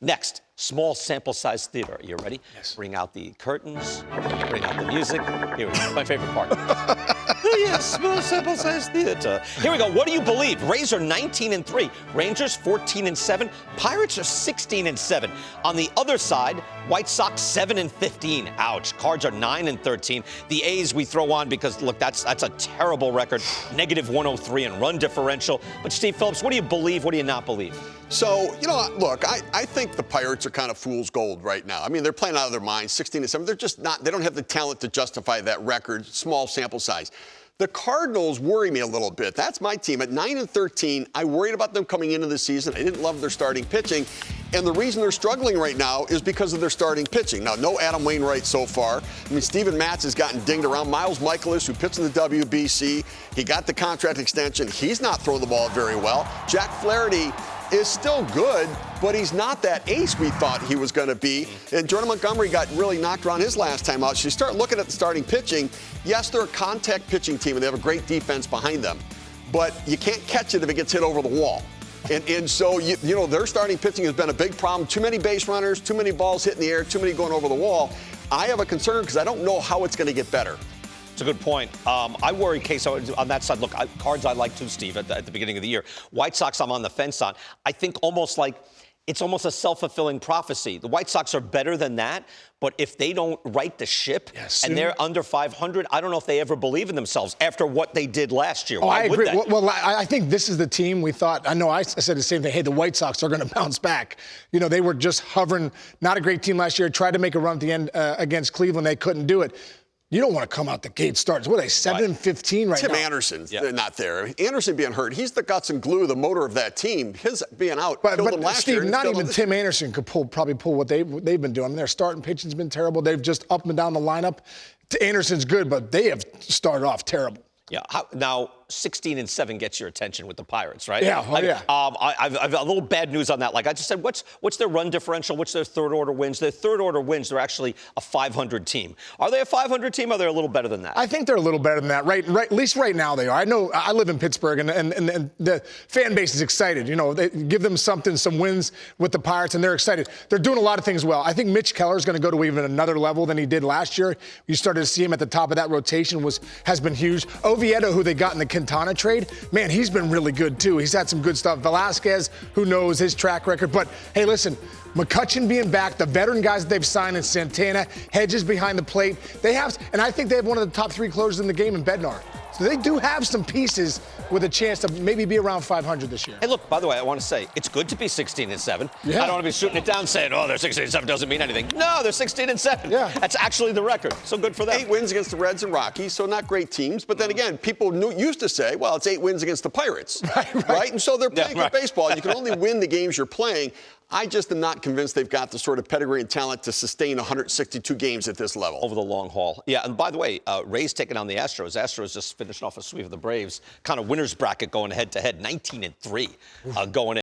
Next, small sample size theater. Are you ready? Yes. Bring out the curtains, bring out the music. Here we go. My favorite part. Oh, yeah, small sample size theater. Here we go. What do you believe? Rays are 19-3. Rangers 14-7. Pirates are 16-7. On the other side, White Sox 7-15. Ouch. Cards are 9-13. The A's we throw on because, look, that's a terrible record. Negative 103 in run differential. But Steve Phillips, what do you believe? What do you not believe? So, look, I think the Pirates are kind of fool's gold right now. I mean, they're playing out of their minds, 16-7. They're just not, they don't have the talent to justify that record, small sample size. The Cardinals worry me a little bit. That's my team. At 9-13, I worried about them coming into the season. I didn't love their starting pitching. And the reason they're struggling right now is because of their starting pitching. Now, no Adam Wainwright so far. I mean, Steven Matz has gotten dinged around. Miles Michaelis, who pitched in the WBC, he got the contract extension. He's not throwing the ball very well. Jack Flaherty is still good, but he's not that ace we thought he was going to be. And Jordan Montgomery got really knocked around his last time out. So you start looking at the starting pitching. Yes, they're a contact pitching team, and they have a great defense behind them. But you can't catch it if it gets hit over the wall. And so, their starting pitching has been a big problem. Too many base runners, too many balls hit in the air, too many going over the wall. I have a concern because I don't know how it's going to get better. It's a good point. I worry, Case, on that side. Look, Cards I like too, Steve, at the beginning of the year. White Sox I'm on the fence on. I think it's almost a self-fulfilling prophecy. The White Sox are better than that, but if they don't right the ship and they're under 500, I don't know if they ever believe in themselves after what they did last year. I agree. Well, I think this is the team we thought. I know I said the same thing. Hey, the White Sox are going to bounce back. They were just hovering. Not a great team last year. Tried to make a run at the end against Cleveland. They couldn't do it. You don't want to come out the gate starts. What are they, 7-15 right now? Tim Anderson's not there. Anderson being hurt, he's the guts and glue, the motor of that team. His being out killed them last year. Steve, not even Tim Anderson could probably pull what they've been doing. I mean, their starting pitching's been terrible. They've just up and down the lineup. Anderson's good, but they have started off terrible. Yeah. Now, 16-7 gets your attention with the Pirates, right? Yeah. I've a little bad news on that. Like I just said, what's their run differential? What's their third-order wins? Their third-order wins, they're actually a 500 team. Are they a 500 team, or are they a little better than that? I think they're a little better than that. Right, at least right now they are. I know I live in Pittsburgh, and the fan base is excited. They give them some wins with the Pirates, and they're excited. They're doing a lot of things well. I think Mitch Keller is going to go to even another level than he did last year. You started to see him at the top of that rotation has been huge. Oviedo, who they got in the Quintana trade, man, he's been really good too. He's had some good stuff. Velasquez, who knows his track record. But, hey, listen, McCutchen being back, the veteran guys that they've signed in Santana, Hedges behind the plate. And I think they have one of the top 3 closers in the game in Bednar. So they do have some pieces with a chance to maybe be around 500 this year. Hey, look, by the way, I want to say, it's good to be 16-7. Yeah. I don't want to be shooting it down saying, they're 16-7 doesn't mean anything. No, they're 16-7. Yeah. That's actually the record. So good for them. 8 wins against the Reds and Rockies, so not great teams. But then again, people used to say, well, it's 8 wins against the Pirates. Right? And so they're playing good baseball. You can only win the games you're playing. I just am not convinced they've got the sort of pedigree and talent to sustain 162 games at this level. Over the long haul. Yeah, and by the way, Rays taking on the Astros. Astros just finished off a sweep of the Braves. Kind of winner's bracket going head-to-head. 19-3 going in.